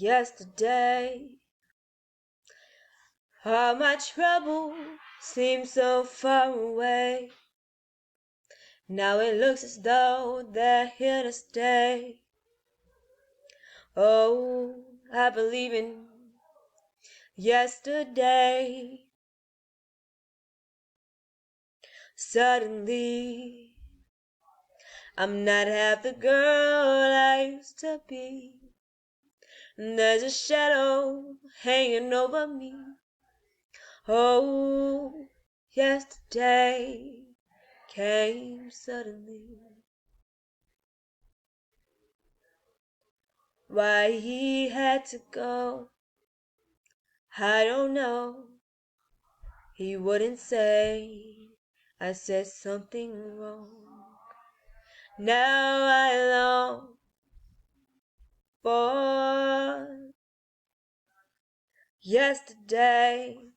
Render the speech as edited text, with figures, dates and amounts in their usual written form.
yesterday. All my trouble seems so far away. Now it looks as though they're here to stay. Oh, I believe in yesterday. Suddenly, I'm not half the girl I used to be. There's a shadow hanging over me. Oh, yesterday came suddenly. Why he had to go, I don't know. He wouldn't say I said something wrong. Now I long for yesterday.